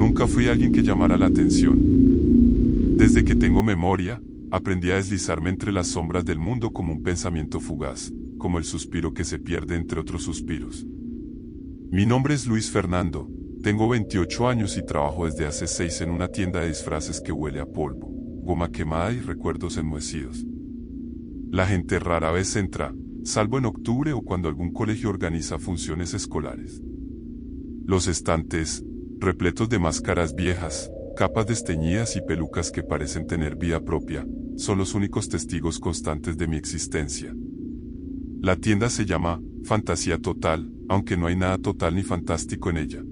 Nunca fui alguien que llamara la atención. Desde que tengo memoria, aprendí a deslizarme entre las sombras del mundo como un pensamiento fugaz, como el suspiro que se pierde entre otros suspiros. Mi nombre es Luis Fernando, tengo 28 años y trabajo desde hace 6 en una tienda de disfraces que huele a polvo, goma quemada y recuerdos enmohecidos. La gente rara vez entra, salvo en octubre o cuando algún colegio organiza funciones escolares. Los estantes, repletos de máscaras viejas, capas desteñidas y pelucas que parecen tener vida propia, son los únicos testigos constantes de mi existencia. La tienda se llama Fantasía Total, aunque no hay nada total ni fantástico en ella.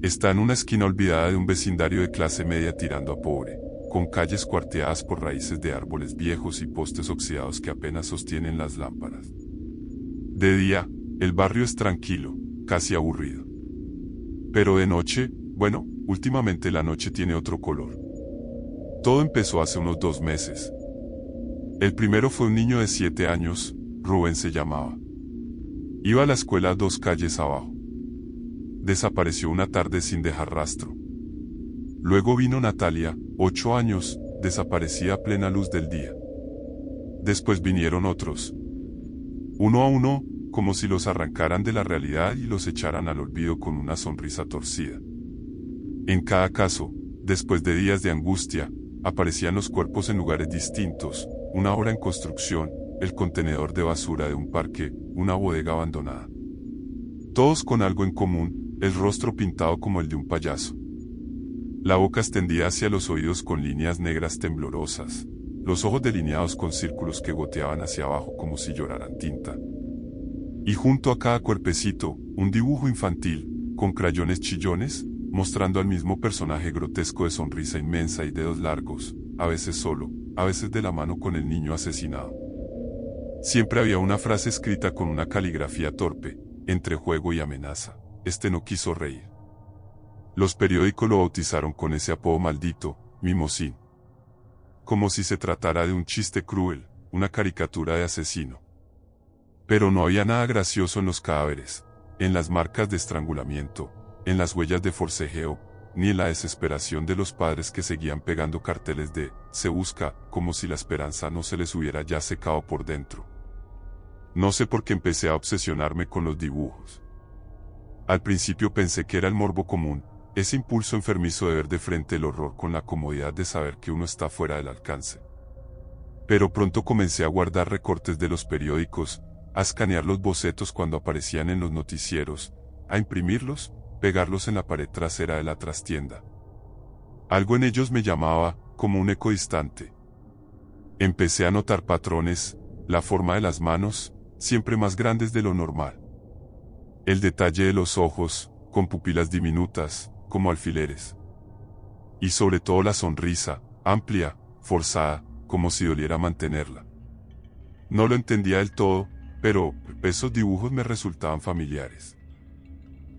Está en una esquina olvidada de un vecindario de clase media tirando a pobre, con calles cuarteadas por raíces de árboles viejos y postes oxidados que apenas sostienen las lámparas. De día, el barrio es tranquilo, casi aburrido. Pero de noche, bueno, últimamente la noche tiene otro color. Todo empezó hace unos 2 meses. El primero fue un niño de 7 años, Rubén se llamaba. Iba a la escuela 2 calles abajo. Desapareció una tarde sin dejar rastro. Luego vino Natalia, 8 años, desaparecida a plena luz del día. Después vinieron otros. Uno a uno, como si los arrancaran de la realidad y los echaran al olvido con una sonrisa torcida. En cada caso, después de días de angustia, aparecían los cuerpos en lugares distintos, una obra en construcción, el contenedor de basura de un parque, una bodega abandonada. Todos con algo en común, el rostro pintado como el de un payaso. La boca extendida hacia los oídos con líneas negras temblorosas, los ojos delineados con círculos que goteaban hacia abajo como si lloraran tinta. Y junto a cada cuerpecito, un dibujo infantil, con crayones chillones, mostrando al mismo personaje grotesco de sonrisa inmensa y dedos largos, a veces solo, a veces de la mano con el niño asesinado. Siempre había una frase escrita con una caligrafía torpe, entre juego y amenaza: este no quiso reír. Los periódicos lo bautizaron con ese apodo maldito, Mimosín. Como si se tratara de un chiste cruel, una caricatura de asesino. Pero no había nada gracioso en los cadáveres, en las marcas de estrangulamiento, en las huellas de forcejeo, ni en la desesperación de los padres que seguían pegando carteles de "se busca", como si la esperanza no se les hubiera ya secado por dentro. No sé por qué empecé a obsesionarme con los dibujos. Al principio pensé que era el morbo común, ese impulso enfermizo de ver de frente el horror con la comodidad de saber que uno está fuera del alcance. Pero pronto comencé a guardar recortes de los periódicos, a escanear los bocetos cuando aparecían en los noticieros, a imprimirlos, pegarlos en la pared trasera de la trastienda. Algo en ellos me llamaba, como un eco distante. Empecé a notar patrones, la forma de las manos, siempre más grandes de lo normal. El detalle de los ojos, con pupilas diminutas, como alfileres. Y sobre todo la sonrisa, amplia, forzada, como si doliera mantenerla. No lo entendía del todo, pero esos dibujos me resultaban familiares.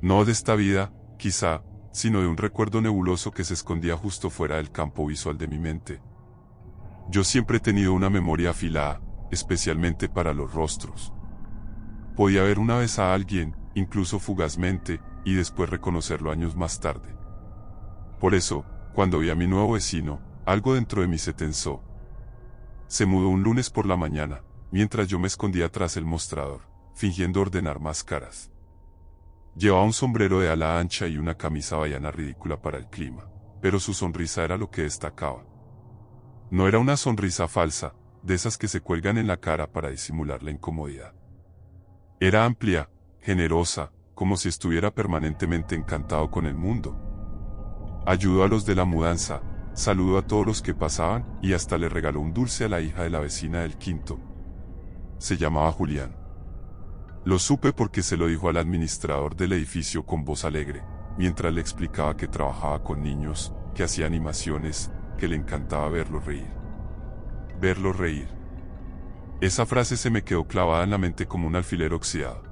No de esta vida, quizá, sino de un recuerdo nebuloso que se escondía justo fuera del campo visual de mi mente. Yo siempre he tenido una memoria afilada, especialmente para los rostros. Podía ver una vez a alguien, incluso fugazmente, y después reconocerlo años más tarde. Por eso, cuando vi a mi nuevo vecino, algo dentro de mí se tensó. Se mudó un lunes por la mañana, mientras yo me escondía tras el mostrador, fingiendo ordenar más caras. Llevaba un sombrero de ala ancha y una camisa havaiana ridícula para el clima, pero su sonrisa era lo que destacaba. No era una sonrisa falsa, de esas que se cuelgan en la cara para disimular la incomodidad. Era amplia, generosa, como si estuviera permanentemente encantado con el mundo. Ayudó a los de la mudanza, saludó a todos los que pasaban y hasta le regaló un dulce a la hija de la vecina del quinto. Se llamaba Julián. Lo supe porque se lo dijo al administrador del edificio con voz alegre, mientras le explicaba que trabajaba con niños, que hacía animaciones, que le encantaba verlos reír. Verlos reír. Esa frase se me quedó clavada en la mente como un alfiler oxidado.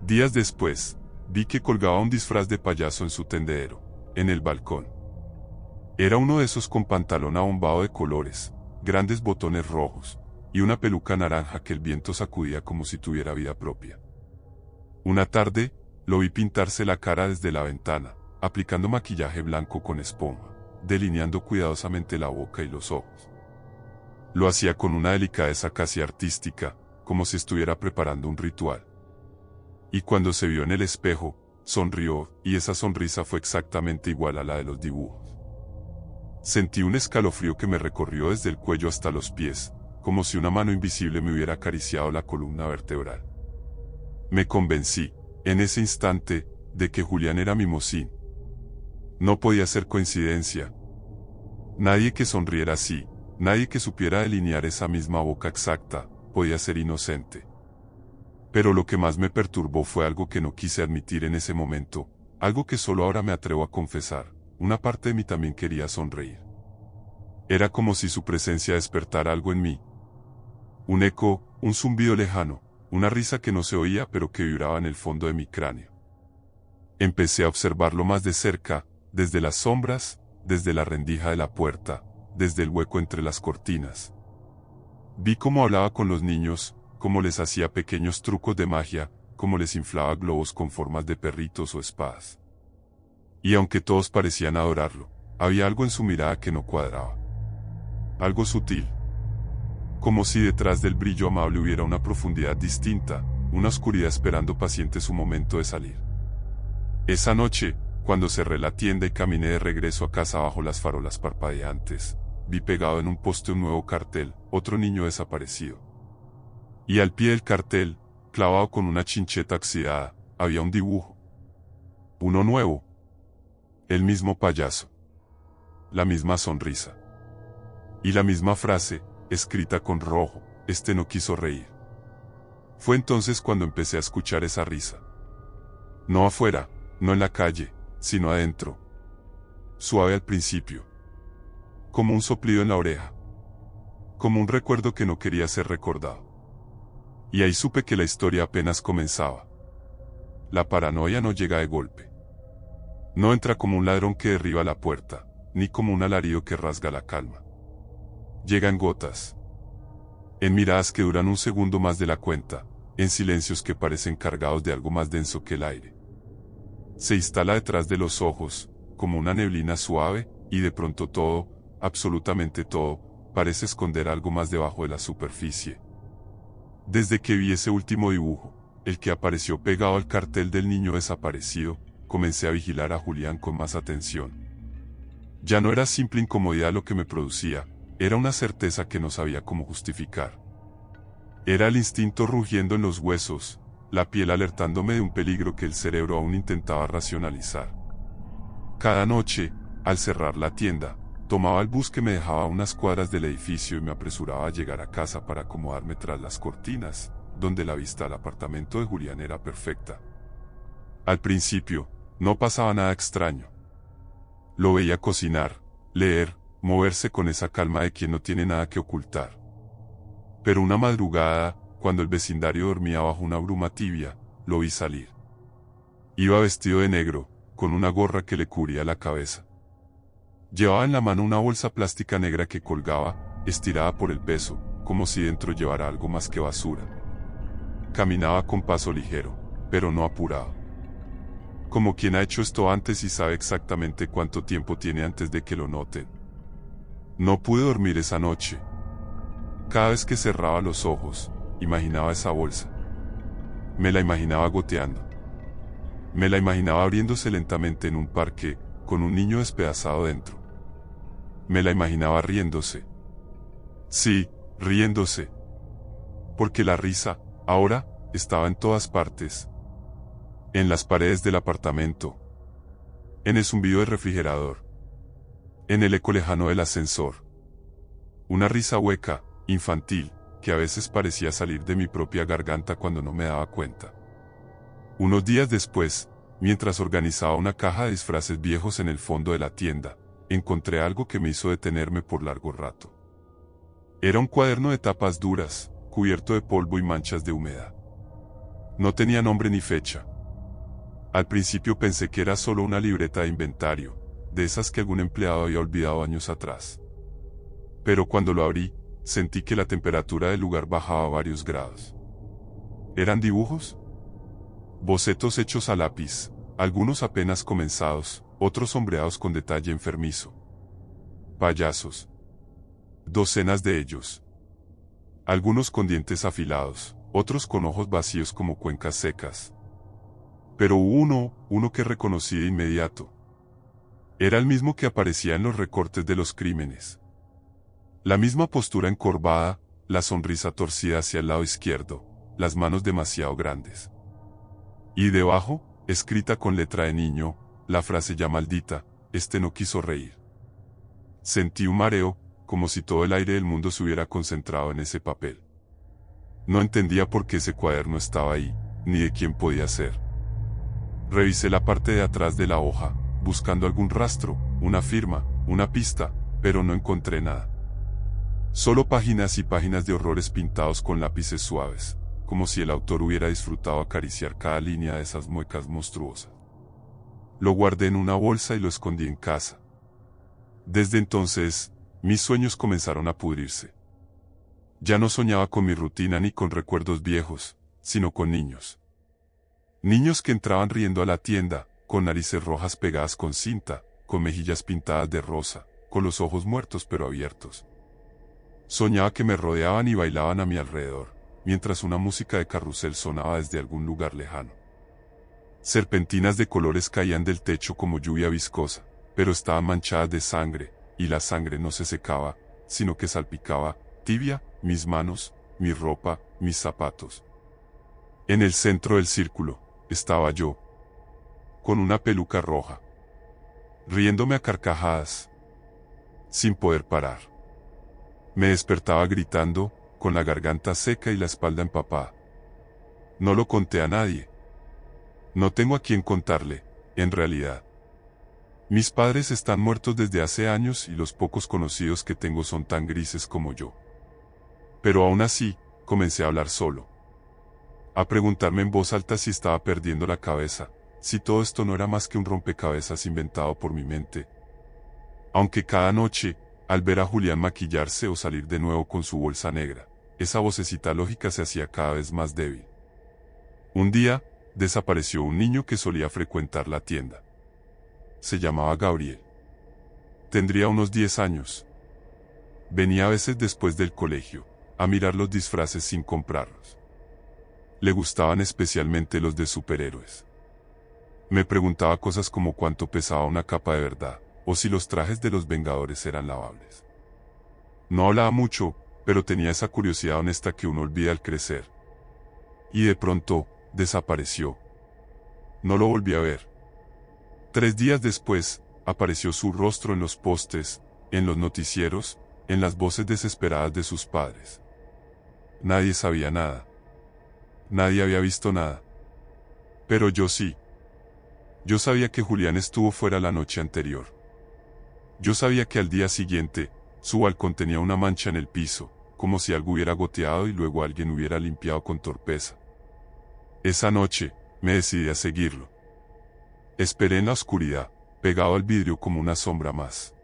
Días después, vi que colgaba un disfraz de payaso en su tendedero, en el balcón. Era uno de esos con pantalón abombado de colores, grandes botones rojos, y una peluca naranja que el viento sacudía como si tuviera vida propia. Una tarde, lo vi pintarse la cara desde la ventana, aplicando maquillaje blanco con esponja, delineando cuidadosamente la boca y los ojos. Lo hacía con una delicadeza casi artística, como si estuviera preparando un ritual. Y cuando se vio en el espejo, sonrió, y esa sonrisa fue exactamente igual a la de los dibujos. Sentí un escalofrío que me recorrió desde el cuello hasta los pies, como si una mano invisible me hubiera acariciado la columna vertebral. Me convencí, en ese instante, de que Julián era Mimosín. No podía ser coincidencia. Nadie que sonriera así, nadie que supiera delinear esa misma boca exacta, podía ser inocente. Pero lo que más me perturbó fue algo que no quise admitir en ese momento, algo que solo ahora me atrevo a confesar. Una parte de mí también quería sonreír. Era como si su presencia despertara algo en mí. Un eco, un zumbido lejano, una risa que no se oía pero que vibraba en el fondo de mi cráneo. Empecé a observarlo más de cerca, desde las sombras, desde la rendija de la puerta, desde el hueco entre las cortinas. Vi cómo hablaba con los niños, cómo les hacía pequeños trucos de magia, cómo les inflaba globos con formas de perritos o espadas. Y aunque todos parecían adorarlo, había algo en su mirada que no cuadraba. Algo sutil. Como si detrás del brillo amable hubiera una profundidad distinta, una oscuridad esperando paciente su momento de salir. Esa noche, cuando cerré la tienda y caminé de regreso a casa bajo las farolas parpadeantes, vi pegado en un poste un nuevo cartel, otro niño desaparecido. Y al pie del cartel, clavado con una chincheta oxidada, había un dibujo. Uno nuevo. El mismo payaso. La misma sonrisa. Y la misma frase, escrita con rojo, este no quiso reír. Fue entonces cuando empecé a escuchar esa risa. No afuera, no en la calle, sino adentro. Suave al principio. Como un soplido en la oreja. Como un recuerdo que no quería ser recordado. Y ahí supe que la historia apenas comenzaba. La paranoia no llega de golpe. No entra como un ladrón que derriba la puerta, ni como un alarido que rasga la calma. Llega en gotas. En miradas que duran un segundo más de la cuenta, en silencios que parecen cargados de algo más denso que el aire. Se instala detrás de los ojos, como una neblina suave, y de pronto todo, absolutamente todo, parece esconder algo más debajo de la superficie. Desde que vi ese último dibujo, el que apareció pegado al cartel del niño desaparecido, comencé a vigilar a Julián con más atención. Ya no era simple incomodidad lo que me producía, era una certeza que no sabía cómo justificar. Era el instinto rugiendo en los huesos, la piel alertándome de un peligro que el cerebro aún intentaba racionalizar. Cada noche, al cerrar la tienda, tomaba el bus que me dejaba a unas cuadras del edificio y me apresuraba a llegar a casa para acomodarme tras las cortinas, donde la vista al apartamento de Julián era perfecta. Al principio, no pasaba nada extraño. Lo veía cocinar, leer, moverse con esa calma de quien no tiene nada que ocultar. Pero una madrugada, cuando el vecindario dormía bajo una bruma tibia, lo vi salir. Iba vestido de negro, con una gorra que le cubría la cabeza. Llevaba en la mano una bolsa plástica negra que colgaba, estirada por el peso, como si dentro llevara algo más que basura. Caminaba con paso ligero, pero no apurado. Como quien ha hecho esto antes y sabe exactamente cuánto tiempo tiene antes de que lo noten. No pude dormir esa noche. Cada vez que cerraba los ojos, imaginaba esa bolsa. Me la imaginaba goteando. Me la imaginaba abriéndose lentamente en un parque, con un niño despedazado dentro. Me la imaginaba riéndose. Sí, riéndose. Porque la risa, ahora, estaba en todas partes. En las paredes del apartamento. En el zumbido del refrigerador. En el eco lejano del ascensor. Una risa hueca, infantil, que a veces parecía salir de mi propia garganta cuando no me daba cuenta. Unos días después, mientras organizaba una caja de disfraces viejos en el fondo de la tienda, encontré algo que me hizo detenerme por largo rato. Era un cuaderno de tapas duras, cubierto de polvo y manchas de humedad. No tenía nombre ni fecha. Al principio pensé que era solo una libreta de inventario, de esas que algún empleado había olvidado años atrás. Pero cuando lo abrí, sentí que la temperatura del lugar bajaba varios grados. ¿Eran dibujos? Bocetos hechos a lápiz, algunos apenas comenzados, otros sombreados con detalle enfermizo. Payasos. Docenas de ellos. Algunos con dientes afilados, otros con ojos vacíos como cuencas secas. Pero hubo uno que reconocí de inmediato. Era el mismo que aparecía en los recortes de los crímenes. La misma postura encorvada, la sonrisa torcida hacia el lado izquierdo, las manos demasiado grandes. Y debajo, escrita con letra de niño, la frase ya maldita, este no quiso reír. Sentí un mareo, como si todo el aire del mundo se hubiera concentrado en ese papel. No entendía por qué ese cuaderno estaba ahí, ni de quién podía ser. Revisé la parte de atrás de la hoja, buscando algún rastro, una firma, una pista, pero no encontré nada. Solo páginas y páginas de horrores pintados con lápices suaves, como si el autor hubiera disfrutado acariciar cada línea de esas muecas monstruosas. Lo guardé en una bolsa y lo escondí en casa. Desde entonces, mis sueños comenzaron a pudrirse. Ya no soñaba con mi rutina ni con recuerdos viejos, sino con niños. Niños que entraban riendo a la tienda, con narices rojas pegadas con cinta, con mejillas pintadas de rosa, con los ojos muertos pero abiertos. Soñaba que me rodeaban y bailaban a mi alrededor, mientras una música de carrusel sonaba desde algún lugar lejano. Serpentinas de colores caían del techo como lluvia viscosa, pero estaban manchadas de sangre, y la sangre no se secaba, sino que salpicaba, tibia, mis manos, mi ropa, mis zapatos. En el centro del círculo, estaba yo, con una peluca roja, riéndome a carcajadas, sin poder parar. Me despertaba gritando, con la garganta seca y la espalda empapada. No lo conté a nadie. No tengo a quién contarle, en realidad. Mis padres están muertos desde hace años y los pocos conocidos que tengo son tan grises como yo. Pero aún así, comencé a hablar solo. A preguntarme en voz alta si estaba perdiendo la cabeza, si todo esto no era más que un rompecabezas inventado por mi mente. Aunque cada noche, al ver a Julián maquillarse o salir de nuevo con su bolsa negra, esa vocecita lógica se hacía cada vez más débil. Un día, desapareció un niño que solía frecuentar la tienda. Se llamaba Gabriel. Tendría unos 10 años. Venía a veces después del colegio, a mirar los disfraces sin comprarlos. Le gustaban especialmente los de superhéroes. Me preguntaba cosas como cuánto pesaba una capa de verdad, o si los trajes de los Vengadores eran lavables. No hablaba mucho, pero tenía esa curiosidad honesta que uno olvida al crecer. Y de pronto, desapareció. No lo volví a ver. 3 días después, apareció su rostro en los postes, en los noticieros, en las voces desesperadas de sus padres. Nadie sabía nada. Nadie había visto nada. Pero yo sí. Yo sabía que Julián estuvo fuera la noche anterior. Yo sabía que al día siguiente, su balcón tenía una mancha en el piso, como si algo hubiera goteado y luego alguien hubiera limpiado con torpeza. Esa noche, me decidí a seguirlo. Esperé en la oscuridad, pegado al vidrio como una sombra más.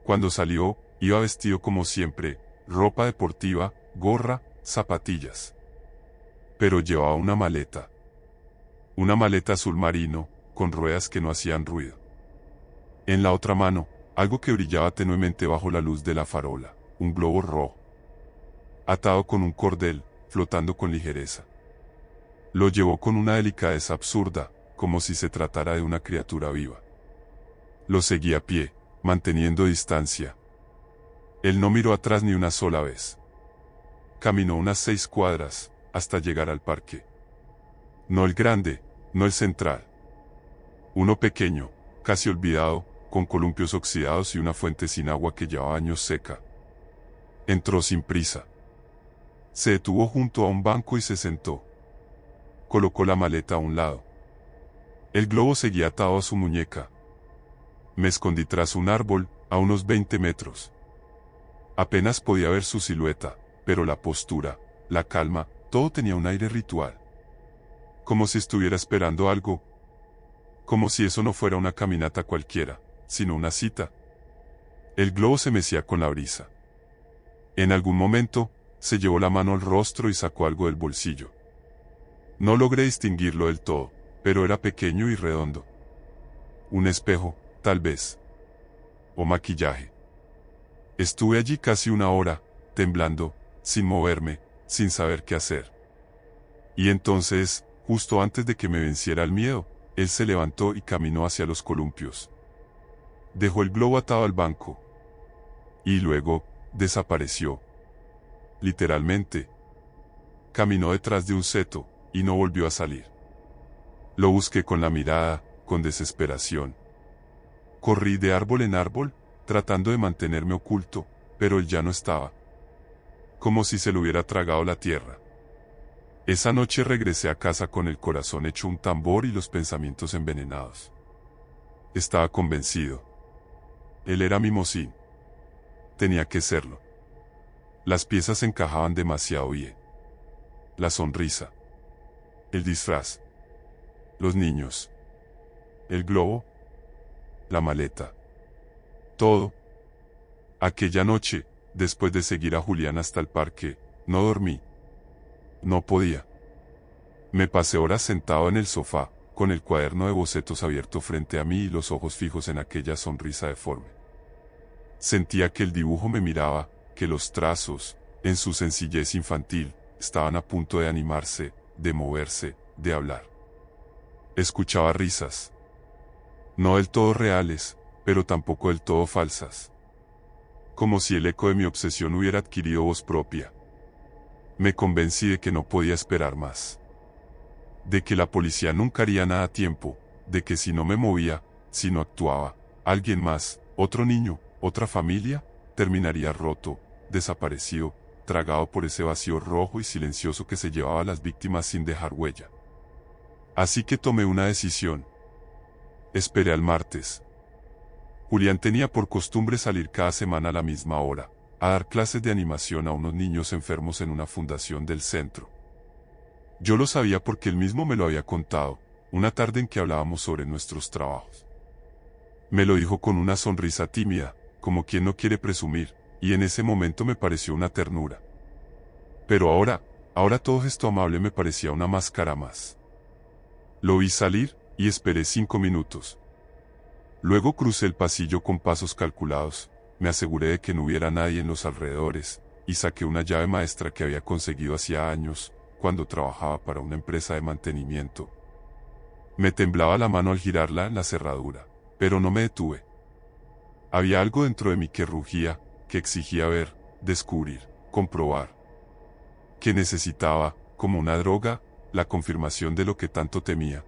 Cuando salió, iba vestido como siempre, ropa deportiva, gorra, zapatillas. Pero llevaba una maleta. Una maleta azul marino, con ruedas que no hacían ruido. En la otra mano, algo que brillaba tenuemente bajo la luz de la farola, un globo rojo. Atado con un cordel, flotando con ligereza. Lo llevó con una delicadeza absurda, como si se tratara de una criatura viva. Lo seguí a pie, manteniendo distancia. Él no miró atrás ni una sola vez. Caminó unas 6 cuadras, hasta llegar al parque. No el grande, no el central. Uno pequeño, casi olvidado, con columpios oxidados y una fuente sin agua que llevaba años seca. Entró sin prisa. Se detuvo junto a un banco y se sentó. Colocó la maleta a un lado. El globo seguía atado a su muñeca. Me escondí tras un árbol, a unos 20 metros. Apenas podía ver su silueta, pero la postura, la calma, todo tenía un aire ritual. Como si estuviera esperando algo. Como si eso no fuera una caminata cualquiera, sino una cita. El globo se mecía con la brisa. En algún momento, se llevó la mano al rostro y sacó algo del bolsillo. No logré distinguirlo del todo, pero era pequeño y redondo. Un espejo, tal vez. O maquillaje. Estuve allí casi una hora, temblando, sin moverme, sin saber qué hacer. Y entonces, justo antes de que me venciera el miedo, él se levantó y caminó hacia los columpios. Dejó el globo atado al banco. Y luego, desapareció. Literalmente. Caminó detrás de un seto, y no volvió a salir. Lo busqué con la mirada, con desesperación. Corrí de árbol en árbol, tratando de mantenerme oculto, pero él ya no estaba. Como si se lo hubiera tragado la tierra. Esa noche regresé a casa con el corazón hecho un tambor y los pensamientos envenenados. Estaba convencido. Él era mi Mosín. Tenía que serlo. Las piezas encajaban demasiado bien. La sonrisa. El disfraz. Los niños. El globo. La maleta. Todo. Aquella noche, después de seguir a Julián hasta el parque, no dormí. No podía. Me pasé horas sentado en el sofá, con el cuaderno de bocetos abierto frente a mí y los ojos fijos en aquella sonrisa deforme. Sentía que el dibujo me miraba, que los trazos, en su sencillez infantil, estaban a punto de animarse, de moverse, de hablar. Escuchaba risas. No del todo reales, pero tampoco del todo falsas. Como si el eco de mi obsesión hubiera adquirido voz propia. Me convencí de que no podía esperar más. De que la policía nunca haría nada a tiempo, de que si no me movía, si no actuaba, alguien más, otro niño, otra familia, terminaría roto, desaparecido, tragado por ese vacío rojo y silencioso que se llevaba a las víctimas sin dejar huella. Así que tomé una decisión. Esperé al martes. Julián tenía por costumbre salir cada semana a la misma hora, a dar clases de animación a unos niños enfermos en una fundación del centro. Yo lo sabía porque él mismo me lo había contado, una tarde en que hablábamos sobre nuestros trabajos. Me lo dijo con una sonrisa tímida, como quien no quiere presumir, y en ese momento me pareció una ternura. Pero ahora todo esto amable me parecía una máscara más. Lo vi salir, y esperé 5 minutos. Luego crucé el pasillo con pasos calculados, me aseguré de que no hubiera nadie en los alrededores, y saqué una llave maestra que había conseguido hacía años, cuando trabajaba para una empresa de mantenimiento. Me temblaba la mano al girarla en la cerradura, pero no me detuve. Había algo dentro de mí que rugía, que exigía ver, descubrir, comprobar. Que necesitaba, como una droga, la confirmación de lo que tanto temía.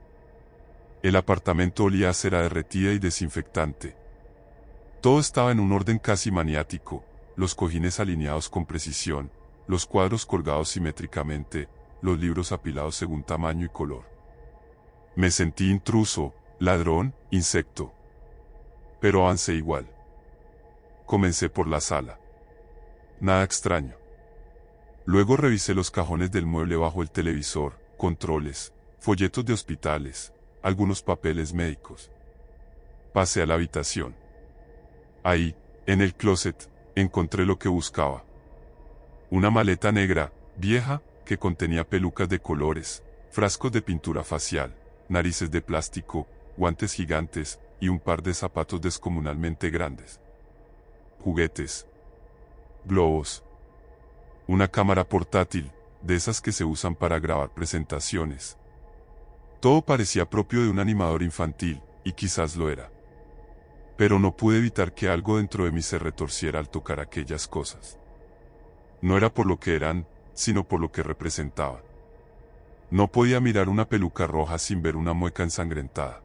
El apartamento olía a cera derretida y desinfectante. Todo estaba en un orden casi maniático, los cojines alineados con precisión, los cuadros colgados simétricamente, los libros apilados según tamaño y color. Me sentí intruso, ladrón, insecto. Pero avancé igual. Comencé por la sala. Nada extraño. Luego revisé los cajones del mueble bajo el televisor, controles, folletos de hospitales, algunos papeles médicos. Pasé a la habitación. Ahí, en el closet, encontré lo que buscaba. Una maleta negra, vieja, que contenía pelucas de colores, frascos de pintura facial, narices de plástico, guantes gigantes, y un par de zapatos descomunalmente grandes. Juguetes. Globos. Una cámara portátil, de esas que se usan para grabar presentaciones. Todo parecía propio de un animador infantil, y quizás lo era. Pero no pude evitar que algo dentro de mí se retorciera al tocar aquellas cosas. No era por lo que eran, sino por lo que representaban. No podía mirar una peluca roja sin ver una mueca ensangrentada.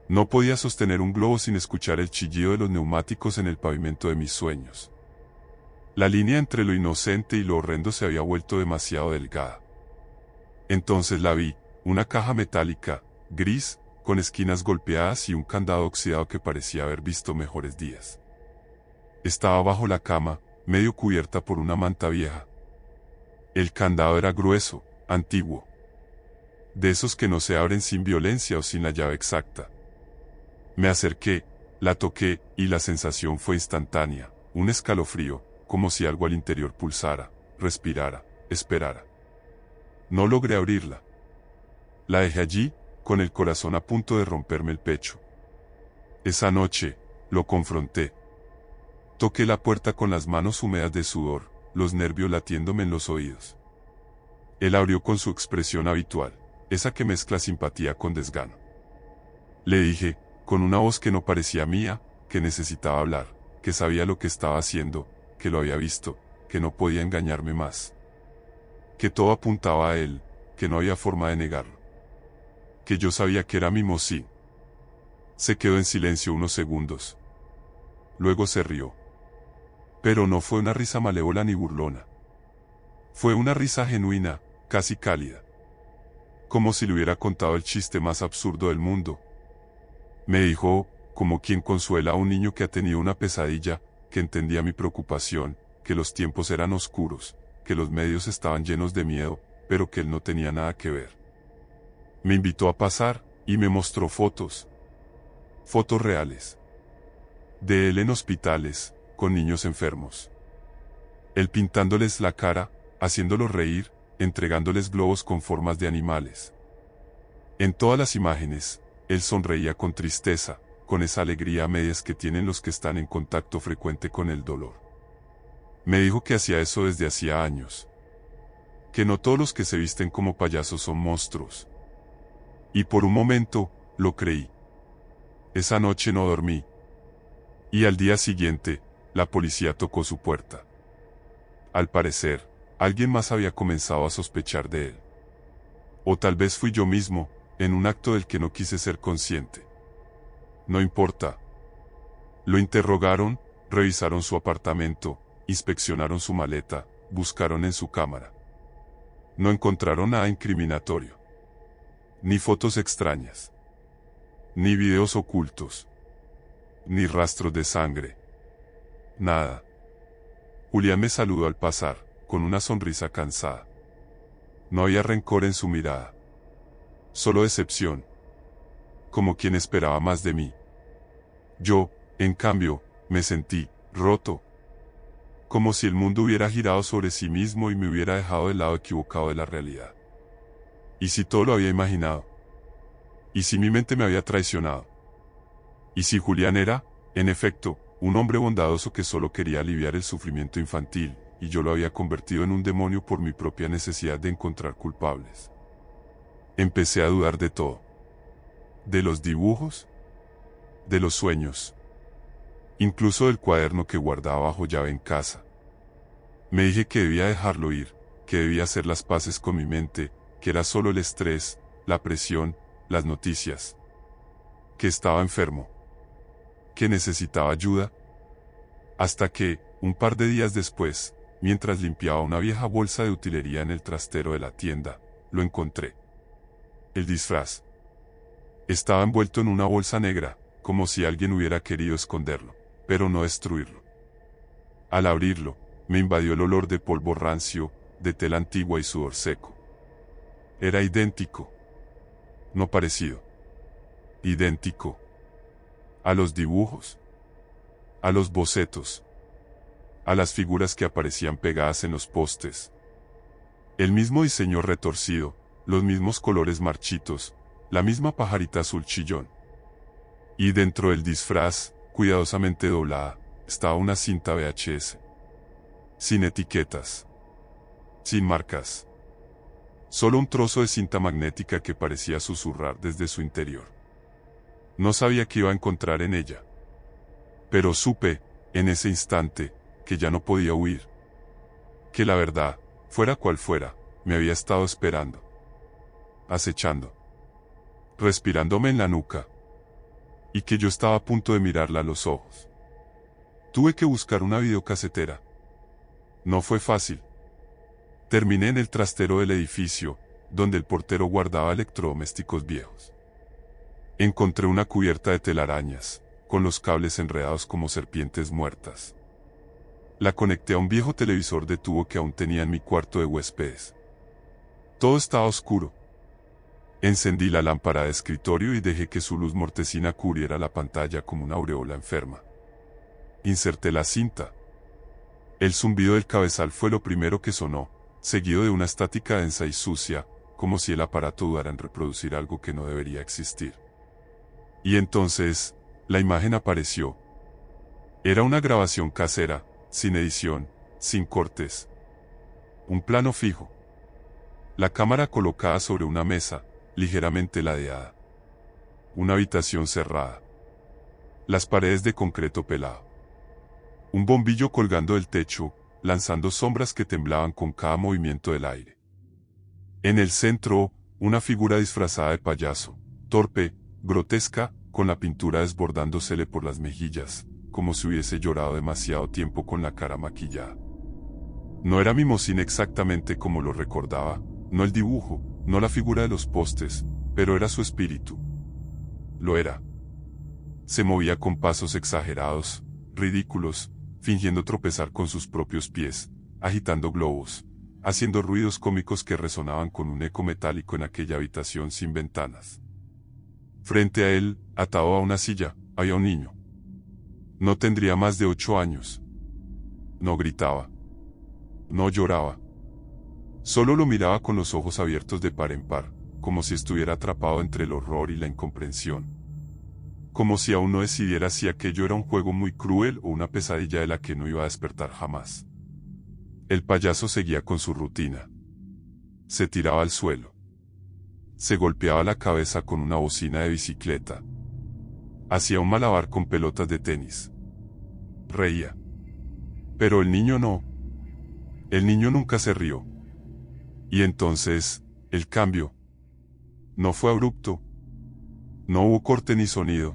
No podía sostener un globo sin escuchar el chillido de los neumáticos en el pavimento de mis sueños. La línea entre lo inocente y lo horrendo se había vuelto demasiado delgada. Entonces la vi, una caja metálica, gris, con esquinas golpeadas y un candado oxidado que parecía haber visto mejores días. Estaba bajo la cama, medio cubierta por una manta vieja. El candado era grueso, antiguo. De esos que no se abren sin violencia o sin la llave exacta. Me acerqué, la toqué, y la sensación fue instantánea, un escalofrío, como si algo al interior pulsara, respirara, esperara. No logré abrirla. La dejé allí, con el corazón a punto de romperme el pecho. Esa noche, lo confronté. Toqué la puerta con las manos húmedas de sudor, los nervios latiéndome en los oídos. Él abrió con su expresión habitual, esa que mezcla simpatía con desgano. Le dije, con una voz que no parecía mía, que necesitaba hablar, que sabía lo que estaba haciendo, que lo había visto, que no podía engañarme más. Que todo apuntaba a él, que no había forma de negarlo. Que yo sabía que era Mimosín. Se quedó en silencio unos segundos. Luego se rió. Pero no fue una risa malévola ni burlona. Fue una risa genuina, casi cálida. Como si le hubiera contado el chiste más absurdo del mundo. Me dijo, como quien consuela a un niño que ha tenido una pesadilla, que entendía mi preocupación, que los tiempos eran oscuros, que los medios estaban llenos de miedo, pero que él no tenía nada que ver. Me invitó a pasar, y me mostró fotos. Fotos reales. De él en hospitales, con niños enfermos. Él pintándoles la cara, haciéndolos reír, entregándoles globos con formas de animales. En todas las imágenes, él sonreía con tristeza, con esa alegría a medias que tienen los que están en contacto frecuente con el dolor. Me dijo que hacía eso desde hacía años. Que no todos los que se visten como payasos son monstruos. Y por un momento, lo creí. Esa noche no dormí. Y al día siguiente, la policía tocó su puerta. Al parecer, alguien más había comenzado a sospechar de él. O tal vez fui yo mismo, en un acto del que no quise ser consciente. No importa. Lo interrogaron, revisaron su apartamento, inspeccionaron su maleta, buscaron en su cámara. No encontraron nada incriminatorio. Ni fotos extrañas. Ni videos ocultos. Ni rastros de sangre. Nada. Julián me saludó al pasar, con una sonrisa cansada. No había rencor en su mirada. Solo decepción. Como quien esperaba más de mí. Yo, en cambio, me sentí roto. Como si el mundo hubiera girado sobre sí mismo y me hubiera dejado del lado equivocado de la realidad. ¿Y si todo lo había imaginado? ¿Y si mi mente me había traicionado? ¿Y si Julián era, en efecto, un hombre bondadoso que solo quería aliviar el sufrimiento infantil, y yo lo había convertido en un demonio por mi propia necesidad de encontrar culpables? Empecé a dudar de todo. De los dibujos, de los sueños, incluso del cuaderno que guardaba bajo llave en casa. Me dije que debía dejarlo ir, que debía hacer las paces con mi mente, que era solo el estrés, la presión, las noticias. Que estaba enfermo. Que necesitaba ayuda. Hasta que, un par de días después, mientras limpiaba una vieja bolsa de utilería en el trastero de la tienda, lo encontré. El disfraz. Estaba envuelto en una bolsa negra, como si alguien hubiera querido esconderlo, pero no destruirlo. Al abrirlo, me invadió el olor de polvo rancio, de tela antigua y sudor seco. Era idéntico. No parecido. Idéntico. A los dibujos. A los bocetos. A las figuras que aparecían pegadas en los postes. El mismo diseño retorcido, los mismos colores marchitos, la misma pajarita azul chillón. Y dentro del disfraz, cuidadosamente doblada, estaba una cinta VHS. Sin etiquetas. Sin marcas. Solo un trozo de cinta magnética que parecía susurrar desde su interior. No sabía qué iba a encontrar en ella. Pero supe, en ese instante, que ya no podía huir. Que la verdad, fuera cual fuera, me había estado esperando. Acechando. Respirándome en la nuca. Y que yo estaba a punto de mirarla a los ojos. Tuve que buscar una videocasetera. No fue fácil. Terminé en el trastero del edificio, donde el portero guardaba electrodomésticos viejos. Encontré una cubierta de telarañas, con los cables enredados como serpientes muertas. La conecté a un viejo televisor de tubo que aún tenía en mi cuarto de huéspedes. Todo estaba oscuro. Encendí la lámpara de escritorio y dejé que su luz mortecina cubriera la pantalla como una aureola enferma. Inserté la cinta. El zumbido del cabezal fue lo primero que sonó, seguido de una estática densa y sucia, como si el aparato dudara en reproducir algo que no debería existir. Y entonces, La imagen apareció. Era una grabación casera, sin edición, sin cortes. Un plano fijo. La cámara colocada sobre una mesa, ligeramente ladeada. Una habitación cerrada. Las paredes de concreto pelado. Un bombillo colgando del techo, lanzando sombras que temblaban con cada movimiento del aire. En el centro, una figura disfrazada de payaso, torpe, grotesca, con la pintura desbordándosele por las mejillas, como si hubiese llorado demasiado tiempo con la cara maquillada. No era Mimosín exactamente como lo recordaba, no el dibujo, no la figura de los postes, pero era su espíritu. Lo era. Se movía con pasos exagerados, ridículos, fingiendo tropezar con sus propios pies, agitando globos, haciendo ruidos cómicos que resonaban con un eco metálico en aquella habitación sin ventanas. Frente a él, atado a una silla, había un niño. No tendría más de 8 años. No gritaba. No lloraba. Solo lo miraba con los ojos abiertos de par en par, como si estuviera atrapado entre el horror y la incomprensión. Como si aún no decidiera si aquello era un juego muy cruel o una pesadilla de la que no iba a despertar jamás. El payaso seguía con su rutina. Se tiraba al suelo. Se golpeaba la cabeza con una bocina de bicicleta. Hacía un malabar con pelotas de tenis. Reía. Pero el niño no. El niño nunca se rió. Y entonces, el cambio. No fue abrupto. No hubo corte ni sonido.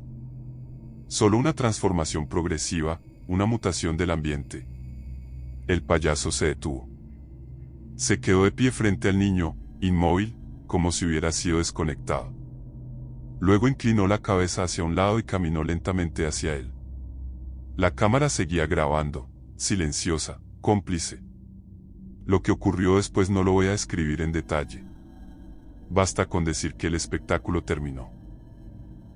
Solo una transformación progresiva, una mutación del ambiente. El payaso se detuvo. Se quedó de pie frente al niño, inmóvil, como si hubiera sido desconectado. Luego inclinó la cabeza hacia un lado y caminó lentamente hacia él. La cámara seguía grabando, silenciosa, cómplice. Lo que ocurrió después no lo voy a describir en detalle. Basta con decir que el espectáculo terminó.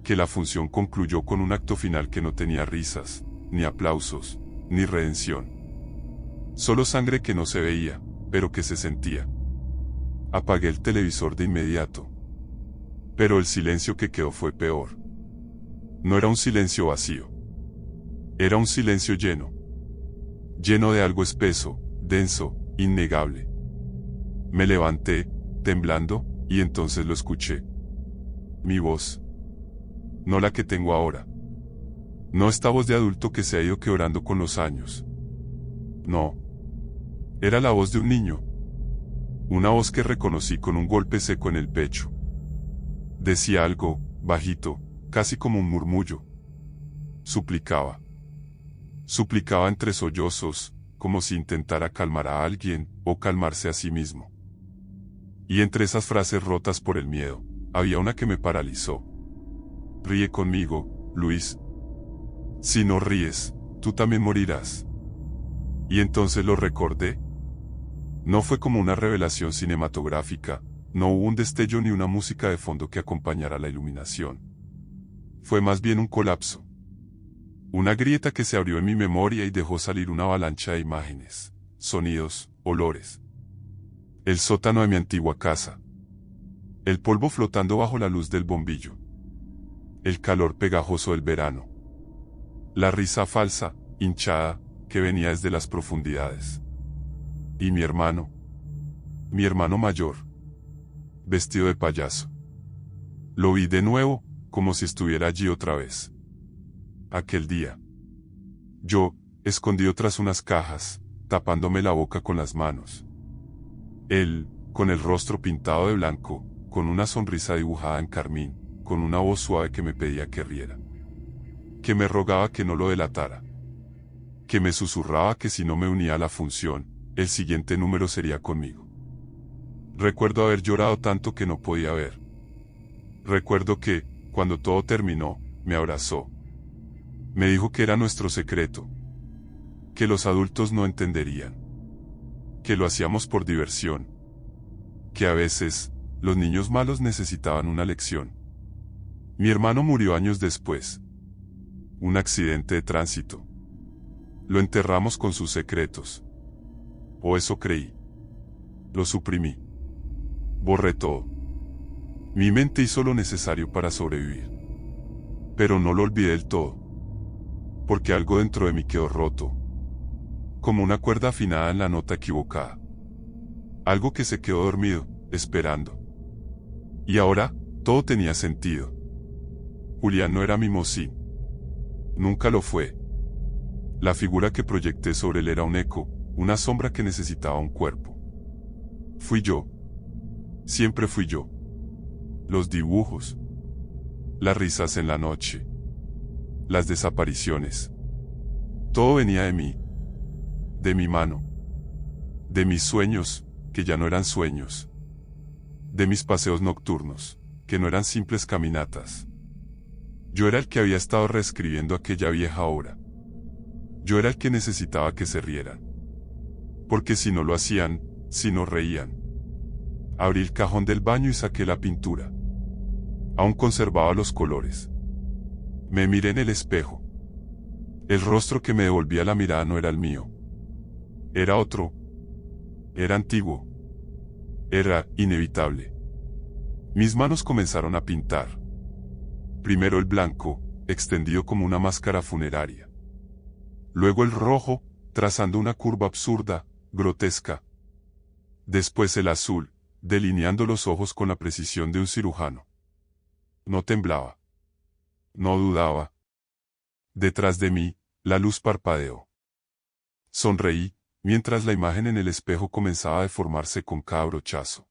Que la función concluyó con un acto final que no tenía risas, ni aplausos, ni redención. Solo sangre que no se veía, pero que se sentía. Apagué el televisor de inmediato. Pero el silencio que quedó fue peor. No era un silencio vacío. Era un silencio lleno. Lleno de algo espeso, denso, innegable. Me levanté, temblando, y entonces lo escuché. Mi voz. No la que tengo ahora. No esta voz de adulto que se ha ido quebrando con los años. No. Era la voz de un niño. Una voz que reconocí con un golpe seco en el pecho. Decía algo, bajito, casi como un murmullo. Suplicaba. Suplicaba entre sollozos, como si intentara calmar a alguien, o calmarse a sí mismo. Y entre esas frases rotas por el miedo, había una que me paralizó. Ríe conmigo, Luis. Si no ríes, tú también morirás. Y entonces lo recordé. No fue como una revelación cinematográfica, no hubo un destello ni una música de fondo que acompañara la iluminación. Fue más bien un colapso. Una grieta que se abrió en mi memoria y dejó salir una avalancha de imágenes, sonidos, olores. El sótano de mi antigua casa. El polvo flotando bajo la luz del bombillo. El calor pegajoso del verano. La risa falsa, hinchada, que venía desde las profundidades. Y mi hermano mayor, vestido de payaso. Lo vi de nuevo, como si estuviera allí otra vez. Aquel día. Yo, escondido tras unas cajas, tapándome la boca con las manos. Él, con el rostro pintado de blanco, con una sonrisa dibujada en carmín, con una voz suave que me pedía que riera. Que me rogaba que no lo delatara. Que me susurraba que si no me unía a la función, el siguiente número sería conmigo. Recuerdo haber llorado tanto que no podía ver. Recuerdo que, cuando todo terminó, me abrazó. Me dijo que era nuestro secreto. Que los adultos no entenderían. Que lo hacíamos por diversión. Que a veces, los niños malos necesitaban una lección. Mi hermano murió años después. Un accidente de tránsito. Lo enterramos con sus secretos. O eso creí. Lo suprimí. Borré todo. Mi mente hizo lo necesario para sobrevivir. Pero no lo olvidé del todo. Porque algo dentro de mí quedó roto. Como una cuerda afinada en la nota equivocada. Algo que se quedó dormido, esperando. Y ahora, todo tenía sentido. Julián no era Mimosín. Nunca lo fue. La figura que proyecté sobre él era un eco, una sombra que necesitaba un cuerpo. Fui yo. Siempre fui yo. Los dibujos. Las risas en la noche. Las desapariciones. Todo venía de mí. De mi mano. De mis sueños, que ya no eran sueños. De mis paseos nocturnos, que no eran simples caminatas. Yo era el que había estado reescribiendo aquella vieja obra. Yo era el que necesitaba que se rieran. Porque si no lo hacían, si no reían. Abrí el cajón del baño y saqué la pintura. Aún conservaba los colores. Me miré en el espejo. El rostro que me devolvía la mirada no era el mío. Era otro. Era antiguo. Era inevitable. Mis manos comenzaron a pintar. Primero el blanco, extendido como una máscara funeraria. Luego el rojo, trazando una curva absurda, grotesca. Después el azul, delineando los ojos con la precisión de un cirujano. No temblaba. No dudaba. Detrás de mí, la luz parpadeó. Sonreí, mientras la imagen en el espejo comenzaba a deformarse con cada brochazo.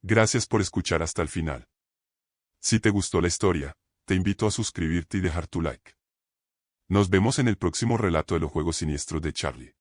Gracias por escuchar hasta el final. Si te gustó la historia, te invito a suscribirte y dejar tu like. Nos vemos en el próximo relato de los juegos siniestros de Charlie.